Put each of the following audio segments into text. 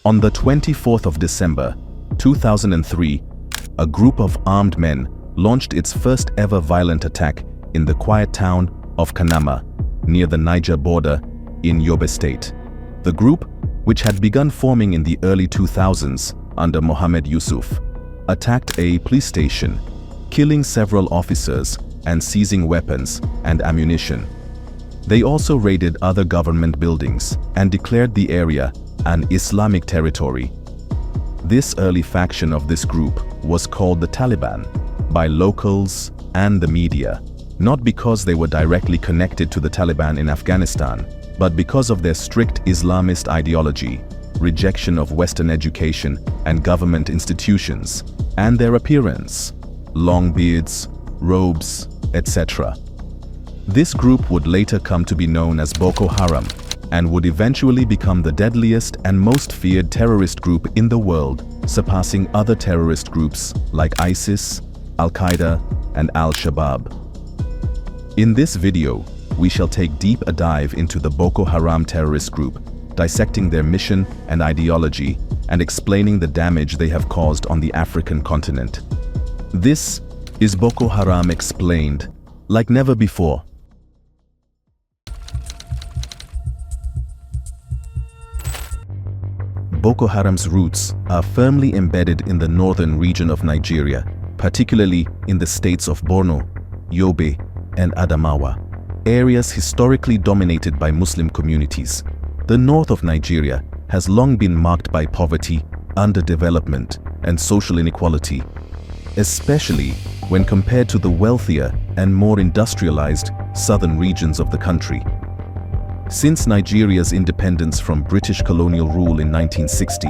On the 24th of December, 2003, a group of armed men launched its first ever violent attack in the quiet town of Kanama, near the Niger border in Yobe State. The group, which had begun forming in the early 2000s under Mohammed Yusuf, attacked a police station, killing several officers and seizing weapons and ammunition. They also raided other government buildings and declared the area an Islamic territory. This early faction of this group was called the Taliban by locals and the media, not because they were directly connected to the Taliban in Afghanistan, but because of their strict Islamist ideology, rejection of Western education and government institutions, and their appearance: long beards, robes, etc. This group would later come to be known as Boko Haram and would eventually become the deadliest and most feared terrorist group in the world, surpassing other terrorist groups like ISIS, Al-Qaeda, and Al-Shabaab. In this video, we shall take deep a dive into the Boko Haram terrorist group, dissecting their mission and ideology and explaining the damage they have caused on the African continent. This is Boko Haram Explained, like never before. Boko Haram's roots are firmly embedded in the northern region of Nigeria, particularly in the states of Borno, Yobe, and Adamawa, areas historically dominated by Muslim communities. The north of Nigeria has long been marked by poverty, underdevelopment, and social inequality, especially when compared to the wealthier and more industrialized southern regions of the country. Since Nigeria's independence from British colonial rule in 1960,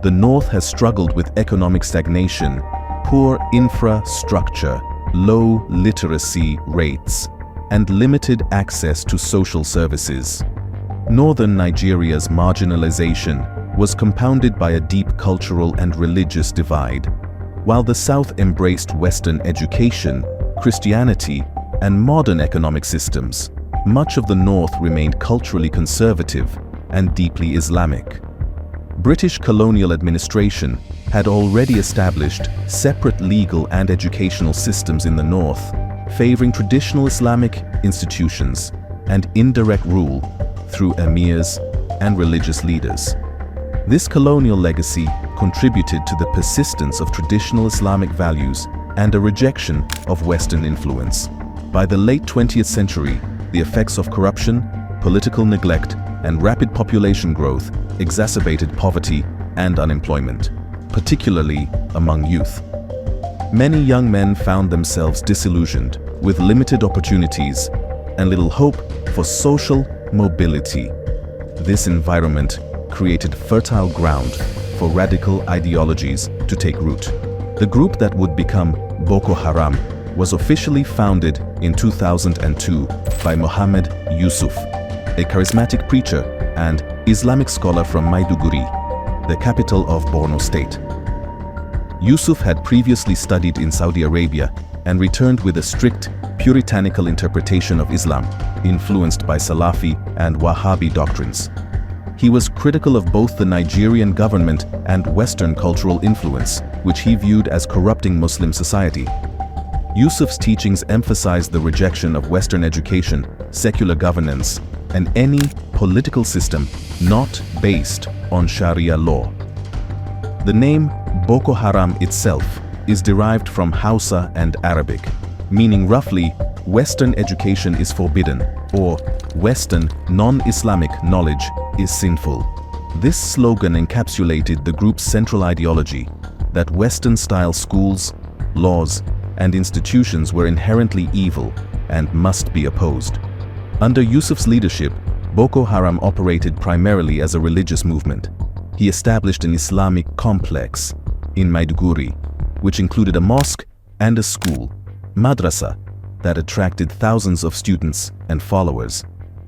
the north has struggled with economic stagnation, poor infrastructure, low literacy rates, and limited access to social services. Northern Nigeria's marginalization was compounded by a deep cultural and religious divide, while the south embraced Western education, Christianity, and modern economic systems. Much of the north remained culturally conservative and deeply Islamic. British colonial administration had already established separate legal and educational systems in the north, favoring traditional Islamic institutions and indirect rule through emirs and religious leaders. This colonial legacy contributed to the persistence of traditional Islamic values and a rejection of Western influence. By the late 20th century, the effects of corruption, political neglect, and rapid population growth exacerbated poverty and unemployment, particularly among youth. Many young men found themselves disillusioned, with limited opportunities and little hope for social mobility. This environment created fertile ground for radical ideologies to take root. The group that would become Boko Haram was officially founded in 2002 by Mohammed Yusuf, a charismatic preacher and Islamic scholar from Maiduguri, the capital of Borno State. Yusuf had previously studied in Saudi Arabia and returned with a strict, puritanical interpretation of Islam, influenced by Salafi and Wahhabi doctrines. He was critical of both the Nigerian government and Western cultural influence, which he viewed as corrupting Muslim society. Yusuf's teachings emphasized the rejection of Western education, secular governance, and any political system not based on Sharia law. The name Boko Haram itself is derived from Hausa and Arabic, meaning roughly Western education is forbidden, or Western non-Islamic knowledge is sinful. This slogan encapsulated the group's central ideology that Western-style schools, laws, and institutions were inherently evil and must be opposed. Under Yusuf's leadership, Boko Haram operated primarily as a religious movement. He established an Islamic complex in Maiduguri, which included a mosque and a school, madrasa, that attracted thousands of students and followers.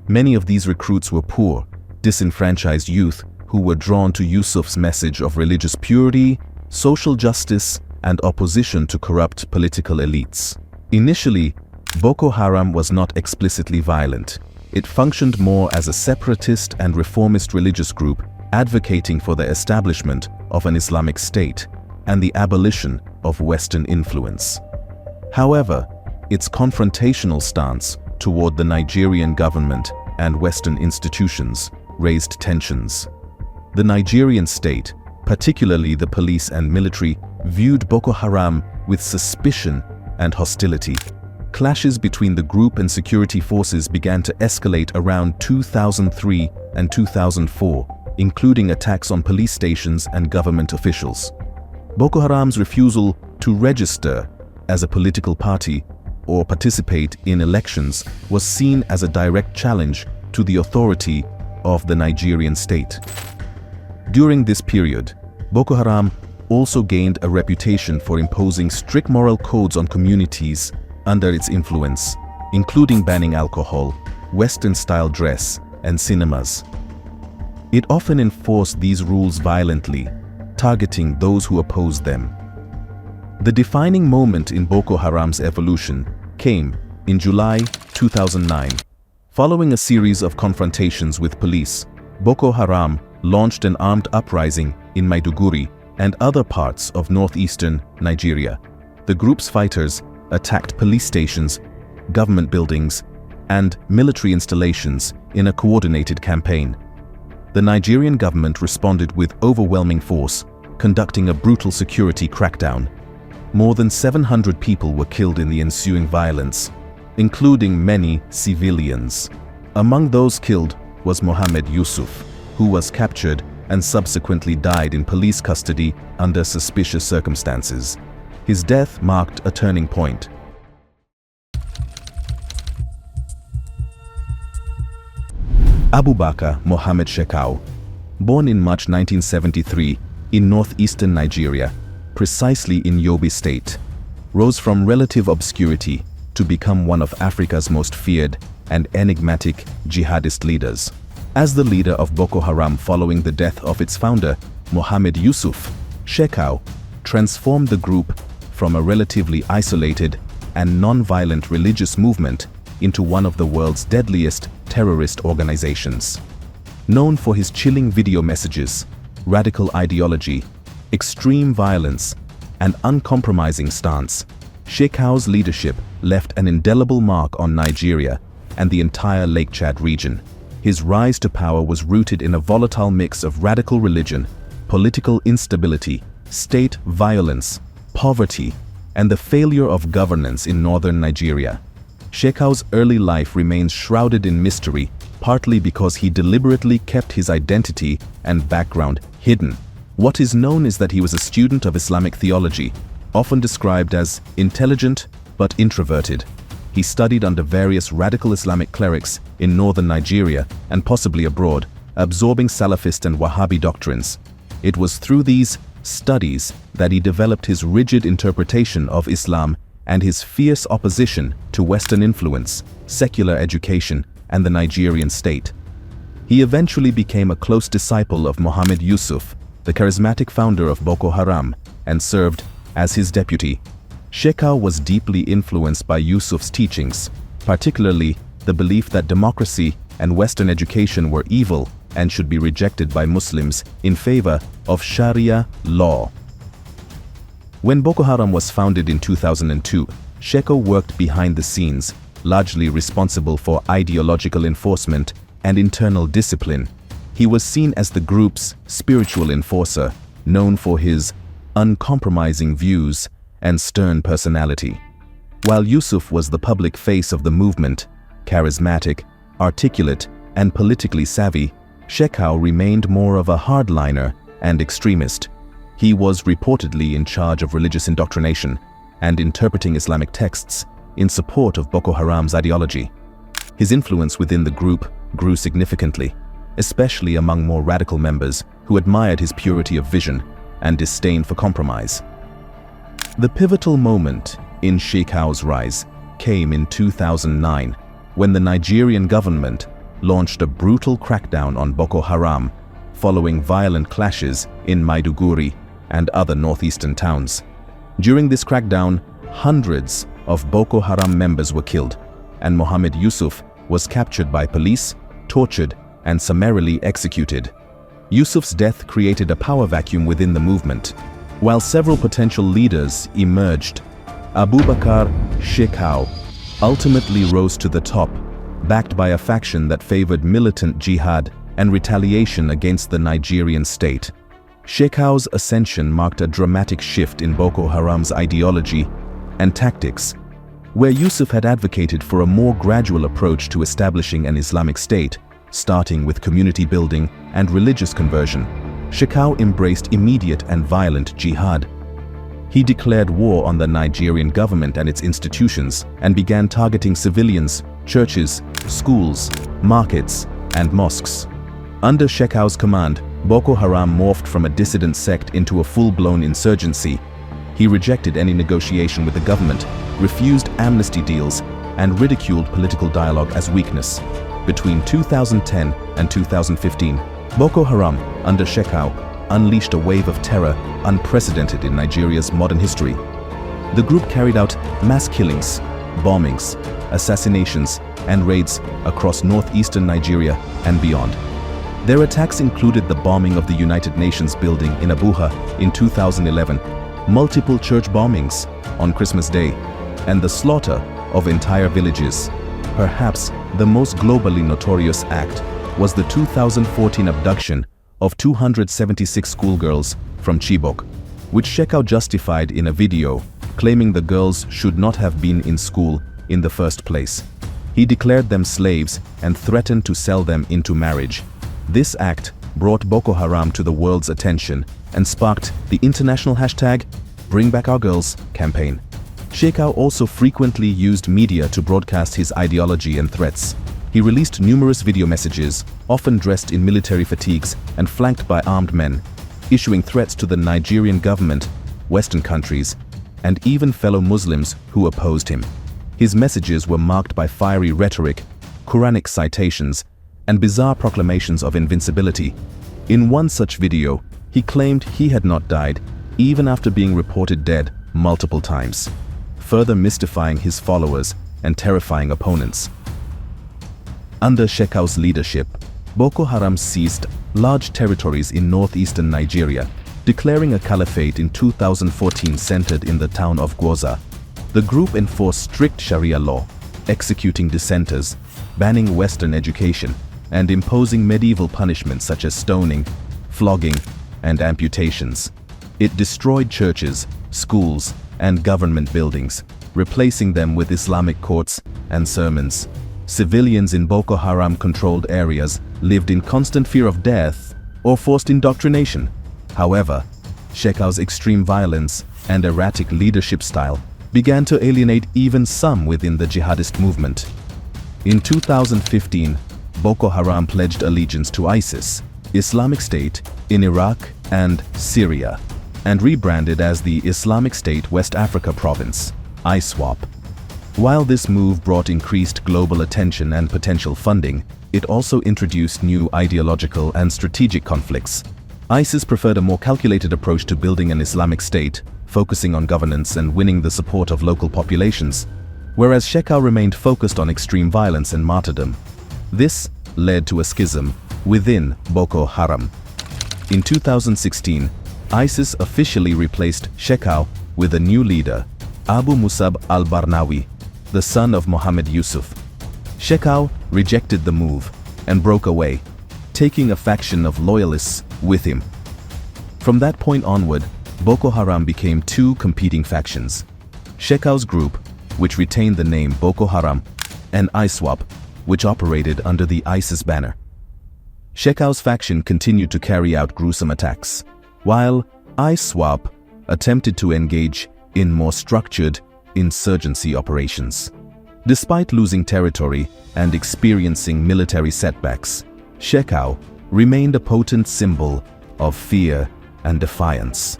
Many of these recruits were poor, disenfranchised youth who were drawn to Yusuf's message of religious purity, social justice, and opposition to corrupt political elites. Initially, Boko Haram was not explicitly violent. It functioned more as a separatist and reformist religious group advocating for the establishment of an Islamic state and the abolition of Western influence. However, its confrontational stance toward the Nigerian government and Western institutions raised tensions. The Nigerian state, particularly the police and military, viewed Boko Haram with suspicion and hostility. Clashes between the group and security forces began to escalate around 2003 and 2004, including attacks on police stations and government officials. Boko Haram's refusal to register as a political party or participate in elections was seen as a direct challenge to the authority of the Nigerian state. During this period, Boko Haram also gained a reputation for imposing strict moral codes on communities under its influence, including banning alcohol, Western-style dress, and cinemas. It often enforced these rules violently, targeting those who opposed them. The defining moment in Boko Haram's evolution came in July 2009. Following a series of confrontations with police, Boko Haram launched an armed uprising in Maiduguri and other parts of northeastern Nigeria. The group's fighters attacked police stations, government buildings, and military installations in a coordinated campaign. The Nigerian government responded with overwhelming force, conducting a brutal security crackdown. More than 700 people were killed in the ensuing violence, including many civilians. Among those killed was Mohammed Yusuf, who was captured and subsequently died in police custody under suspicious circumstances. His death marked a turning point. Abubakar Mohammed Shekau, born in March 1973 in northeastern Nigeria, precisely in Yobe State, rose from relative obscurity to become one of Africa's most feared and enigmatic jihadist leaders. As the leader of Boko Haram following the death of its founder, Mohammed Yusuf, Shekau transformed the group from a relatively isolated and non-violent religious movement into one of the world's deadliest terrorist organizations. Known for his chilling video messages, radical ideology, extreme violence, and uncompromising stance, Shekau's leadership left an indelible mark on Nigeria and the entire Lake Chad region. His rise to power was rooted in a volatile mix of radical religion, political instability, state violence, poverty, and the failure of governance in northern Nigeria. Shekau's early life remains shrouded in mystery, partly because he deliberately kept his identity and background hidden. What is known is that he was a student of Islamic theology, often described as intelligent but introverted. He studied under various radical Islamic clerics in northern Nigeria and possibly abroad, absorbing Salafist and Wahhabi doctrines. It was through these studies that he developed his rigid interpretation of Islam and his fierce opposition to Western influence, secular education, and the Nigerian state. He eventually became a close disciple of Mohammed Yusuf, the charismatic founder of Boko Haram, and served as his deputy. Shekau was deeply influenced by Yusuf's teachings, particularly the belief that democracy and Western education were evil and should be rejected by Muslims in favor of Sharia law. When Boko Haram was founded in 2002, Shekau worked behind the scenes, largely responsible for ideological enforcement and internal discipline. He was seen as the group's spiritual enforcer, known for his uncompromising views and stern personality. While Yusuf was the public face of the movement, charismatic, articulate, and politically savvy, Shekau remained more of a hardliner and extremist. He was reportedly in charge of religious indoctrination and interpreting Islamic texts in support of Boko Haram's ideology. His influence within the group grew significantly, especially among more radical members who admired his purity of vision and disdain for compromise. The pivotal moment in Shekau's rise came in 2009, when the Nigerian government launched a brutal crackdown on Boko Haram following violent clashes in Maiduguri and other northeastern towns. During this crackdown, hundreds of Boko Haram members were killed, and Mohammed Yusuf was captured by police, tortured, and summarily executed. Yusuf's death created a power vacuum within the movement. While several potential leaders emerged, Abubakar Shekau ultimately rose to the top, backed by a faction that favored militant jihad and retaliation against the Nigerian state. Shekau's ascension marked a dramatic shift in Boko Haram's ideology and tactics. Where Yusuf had advocated for a more gradual approach to establishing an Islamic state, starting with community building and religious conversion, Shekau embraced immediate and violent jihad. He declared war on the Nigerian government and its institutions and began targeting civilians, churches, schools, markets, and mosques. Under Shekau's command, Boko Haram morphed from a dissident sect into a full-blown insurgency. He rejected any negotiation with the government, refused amnesty deals, and ridiculed political dialogue as weakness. Between 2010 and 2015, Boko Haram, under Shekau, unleashed a wave of terror unprecedented in Nigeria's modern history. The group carried out mass killings, bombings, assassinations, and raids across northeastern Nigeria and beyond. Their attacks included the bombing of the United Nations building in Abuja in 2011, multiple church bombings on Christmas Day, and the slaughter of entire villages. Perhaps the most globally notorious act was the 2014 abduction of 276 schoolgirls from Chibok, which Shekau justified in a video, claiming the girls should not have been in school in the first place. He declared them slaves and threatened to sell them into marriage. This act brought Boko Haram to the world's attention and sparked the international hashtag #BringBackOurGirls campaign. Shekau also frequently used media to broadcast his ideology and threats. He released numerous video messages, often dressed in military fatigues and flanked by armed men, issuing threats to the Nigerian government, Western countries, and even fellow Muslims who opposed him. His messages were marked by fiery rhetoric, Quranic citations, and bizarre proclamations of invincibility. In one such video, he claimed he had not died, even after being reported dead multiple times, further mystifying his followers and terrifying opponents. Under Shekau's leadership, Boko Haram seized large territories in northeastern Nigeria, declaring a caliphate in 2014 centered in the town of Gwoza. The group enforced strict Sharia law, executing dissenters, banning Western education, and imposing medieval punishments such as stoning, flogging, and amputations. It destroyed churches, schools, and government buildings, replacing them with Islamic courts and sermons. Civilians in Boko Haram-controlled areas lived in constant fear of death or forced indoctrination. However, Shekau's extreme violence and erratic leadership style began to alienate even some within the jihadist movement. In 2015, Boko Haram pledged allegiance to ISIS, Islamic State, in Iraq and Syria, and rebranded as the Islamic State West Africa Province, ISWAP. While this move brought increased global attention and potential funding, it also introduced new ideological and strategic conflicts. ISIS preferred a more calculated approach to building an Islamic State, focusing on governance and winning the support of local populations, whereas Shekau remained focused on extreme violence and martyrdom. This led to a schism within Boko Haram. In 2016, ISIS officially replaced Shekau with a new leader, Abu Musab al-Barnawi, the son of Mohammed Yusuf. Shekau rejected the move and broke away, taking a faction of loyalists with him. From that point onward, Boko Haram became two competing factions. Shekau's group, which retained the name Boko Haram, and ISWAP, which operated under the ISIS banner. Shekau's faction continued to carry out gruesome attacks, while ISWAP attempted to engage in more structured insurgency operations. Despite losing territory and experiencing military setbacks, Shekau remained a potent symbol of fear and defiance.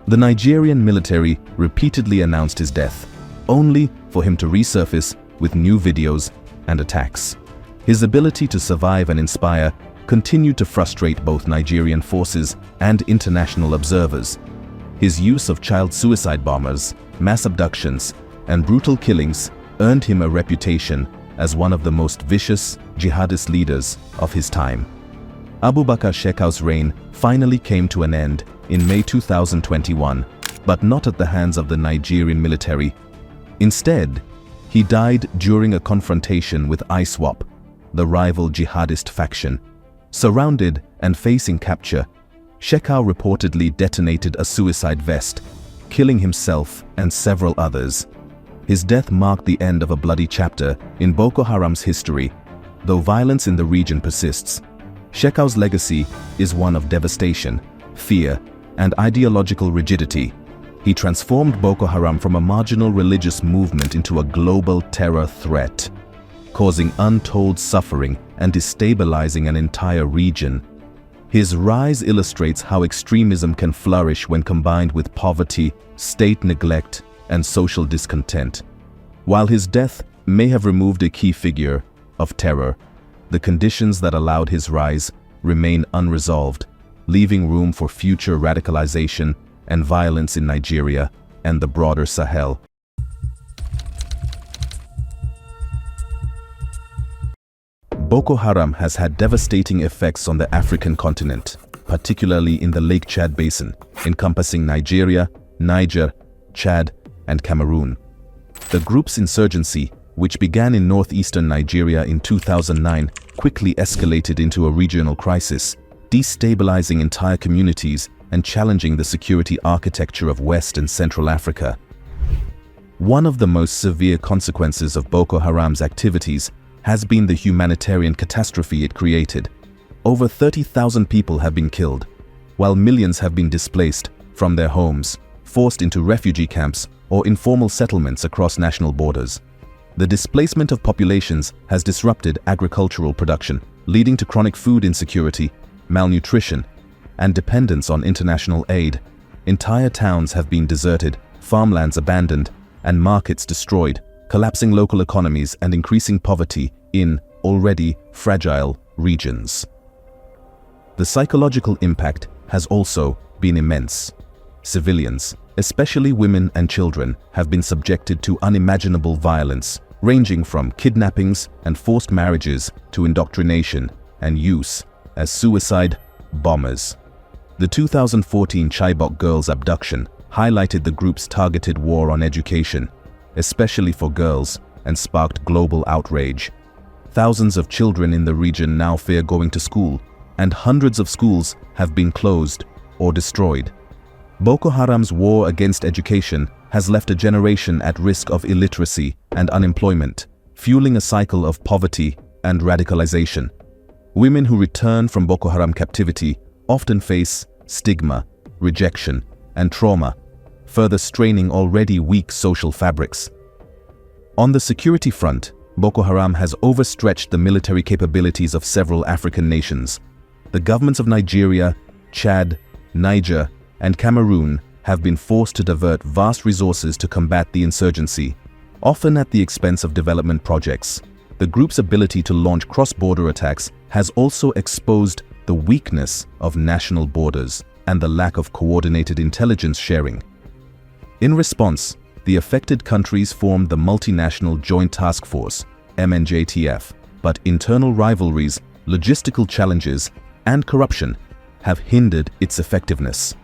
The Nigerian military repeatedly announced his death, only for him to resurface with new videos and attacks. His ability to survive and inspire continued to frustrate both Nigerian forces and international observers. His use of child suicide bombers, mass abductions, and brutal killings earned him a reputation as one of the most vicious jihadist leaders of his time. Abubakar Shekau's reign finally came to an end in May 2021, but not at the hands of the Nigerian military. Instead, he died during a confrontation with ISWAP, the rival jihadist faction. Surrounded and facing capture, Shekau reportedly detonated a suicide vest, killing himself and several others. His death marked the end of a bloody chapter in Boko Haram's history. Though violence in the region persists, Shekau's legacy is one of devastation, fear, and ideological rigidity. He transformed Boko Haram from a marginal religious movement into a global terror threat, causing untold suffering and destabilizing an entire region. His rise illustrates how extremism can flourish when combined with poverty, state neglect, and social discontent. While his death may have removed a key figure of terror, the conditions that allowed his rise remain unresolved, leaving room for future radicalization and violence in Nigeria and the broader Sahel. Boko Haram has had devastating effects on the African continent, particularly in the Lake Chad Basin, encompassing Nigeria, Niger, Chad, and Cameroon. The group's insurgency, which began in northeastern Nigeria in 2009, quickly escalated into a regional crisis, destabilizing entire communities and challenging the security architecture of West and Central Africa. One of the most severe consequences of Boko Haram's activities has been the humanitarian catastrophe it created. Over 30,000 people have been killed, while millions have been displaced from their homes, forced into refugee camps or informal settlements across national borders. The displacement of populations has disrupted agricultural production, leading to chronic food insecurity, malnutrition, and dependence on international aid. Entire towns have been deserted, farmlands abandoned, and markets destroyed, collapsing local economies and increasing poverty in already fragile regions. The psychological impact has also been immense. Civilians, especially women and children, have been subjected to unimaginable violence, ranging from kidnappings and forced marriages to indoctrination and use as suicide bombers. The 2014 Chibok girls' abduction highlighted the group's targeted war on education, especially for girls, and sparked global outrage. Thousands of children in the region now fear going to school, and hundreds of schools have been closed or destroyed. Boko Haram's war against education has left a generation at risk of illiteracy and unemployment, fueling a cycle of poverty and radicalization. Women who return from Boko Haram captivity often face stigma, rejection, and trauma, further straining already weak social fabrics. On the security front, Boko Haram has overstretched the military capabilities of several African nations. The governments of Nigeria, Chad, Niger, and Cameroon have been forced to divert vast resources to combat the insurgency, often at the expense of development projects. The group's ability to launch cross-border attacks has also exposed the weakness of national borders and the lack of coordinated intelligence sharing. In response, the affected countries formed the Multinational Joint Task Force, MNJTF, but internal rivalries, logistical challenges, and corruption have hindered its effectiveness.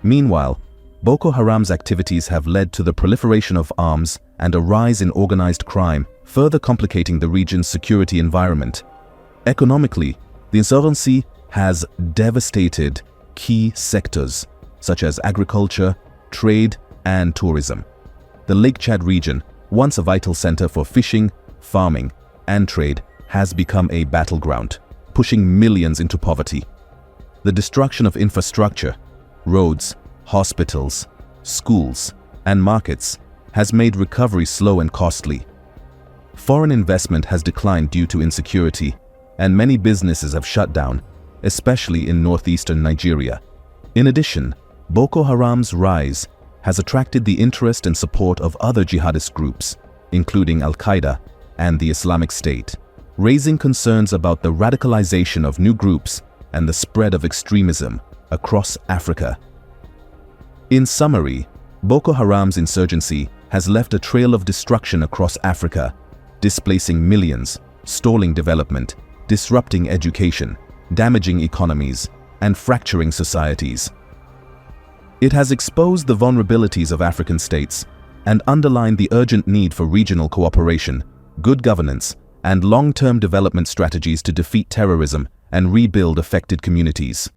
Meanwhile, Boko Haram's activities have led to the proliferation of arms and a rise in organized crime, further complicating the region's security environment. Economically, the insurgency has devastated key sectors such as agriculture, trade, and tourism. The Lake Chad region, once a vital center for fishing, farming, and trade, has become a battleground, pushing millions into poverty. The destruction of infrastructure, roads, hospitals, schools, and markets has made recovery slow and costly. Foreign investment has declined due to insecurity, and many businesses have shut down, especially in northeastern Nigeria. In addition, Boko Haram's rise has attracted the interest and support of other jihadist groups, including Al-Qaeda and the Islamic State, raising concerns about the radicalization of new groups and the spread of extremism across Africa. In summary, Boko Haram's insurgency has left a trail of destruction across Africa, displacing millions, stalling development, disrupting education, damaging economies, and fracturing societies. It has exposed the vulnerabilities of African states and underlined the urgent need for regional cooperation, good governance, and long-term development strategies to defeat terrorism and rebuild affected communities.